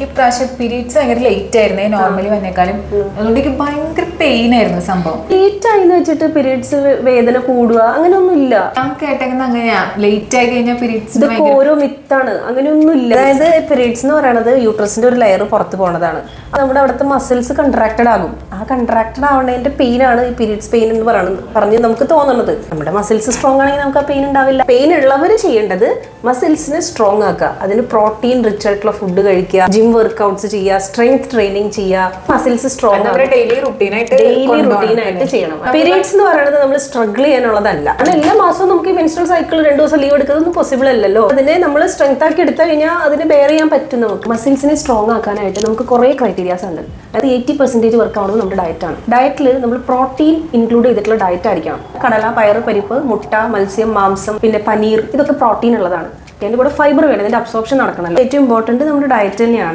എനിക്ക് പ്രാവശ്യം പീരീഡ്സ് ഭയങ്കര ലേറ്റ് ആയിരുന്നേ നോർമലി വന്നേക്കാളും. അതുകൊണ്ട് എനിക്ക് ഭയങ്കര പെയിൻ ആയിരുന്നു സംഭവം. ലേറ്റ് ആയിന്ന് വെച്ചിട്ട് പീരീഡ്സ് വേദന കൂടുക അങ്ങനെയൊന്നും ഇല്ല. ഞാൻ കേട്ടേക്കുന്നത് അങ്ങനെയാ, ലേറ്റ് ആയി കഴിഞ്ഞാൽ പീരീഡ്സ്. ഇതൊക്കെ ഓരോ മിത്താണ്, അങ്ങനെയൊന്നും ഇല്ല. അതായത് പീരീഡ്സ് എന്ന് പറയുന്നത് യൂട്രസിന്റെ ഒരു ലെയർ പുറത്ത് പോണതാണ്. നമ്മുടെ അവിടുത്തെ മസിൽസ് കൺട്രാക്റ്റഡ് ആകും. ആ കൺട്രാക്റ്റഡ് ആവുന്നതിന്റെ പെയിൻ ആണ് ഈ പീരീഡ്സ് പെയിൻ എന്ന് പറഞ്ഞ് നമുക്ക് തോന്നുന്നത്. നമ്മുടെ മസിൽസ് സ്ട്രോങ് ആണെങ്കിൽ നമുക്ക് ആ പെയിൻ ഉണ്ടാവില്ല. പെയിൻ ഉള്ളവർ ചെയ്യേണ്ടത് മസിൽസിനെ സ്ട്രോങ് ആക്കുക. അതിന് പ്രോട്ടീൻ റിച്ച് ആയിട്ടുള്ള ഫുഡ് കഴിക്കുക, ജിം വർക്ക്ഔട്ട്സ് ചെയ്യുക, സ്ട്രെങ്ത് ട്രെയിനിങ് ചെയ്യുക, മസിൽസ് സ്ട്രോങ് ഡെയിലി റുട്ടീനായിട്ട് ചെയ്യണം. പീരീഡ്സ് എന്ന് പറയുന്നത് നമ്മൾ സ്ട്രഗിൾ ചെയ്യാനുള്ളതല്ല. കാരണം എല്ലാ മാസവും നമുക്ക് ഈ മെൻസ്ട്രൽ സൈക്കിൾ 2 ദിവസം ലീവ് എടുക്കുന്നത് പോസിബിൾ അല്ലല്ലോ. അതിനെ നമ്മൾ സ്ട്രെങ്ത് ആക്കി എടുത്തു കഴിഞ്ഞാൽ അതിനെ ബെയർ ചെയ്യാൻ പറ്റും. നമുക്ക് മസിൽസിനെ സ്ട്രോങ് ആക്കാനായിട്ട് നമുക്ക് കുറെ ക്രൈറ്റീരിയാസ് ഉണ്ട്. അത് 80% വർക്ക് ആവുന്നത് നമ്മുടെ ഡയറ്റാണ്. ഡയറ്റിൽ നമ്മൾ പ്രോട്ടീൻ ഇൻക്ലൂഡ് ചെയ്തിട്ടുള്ള ഡയറ്റ് ആയിരിക്കണം. കടല, പയറ്, പരിപ്പ്, മുട്ട, മത്സ്യം, മാംസം, പിന്നെ പനീർ, ഇതൊക്കെ പ്രോട്ടീൻ ഉള്ളതാണ്. അതിന്റെ കൂടെ ഫൈബർ വേണം, ഇതിന്റെ അബ്സോർപ്ഷൻ നടക്കണം. ഏറ്റവും ഇമ്പോർട്ടന്റ് നമ്മുടെ ഡയറ്റ് തന്നെയാണ്.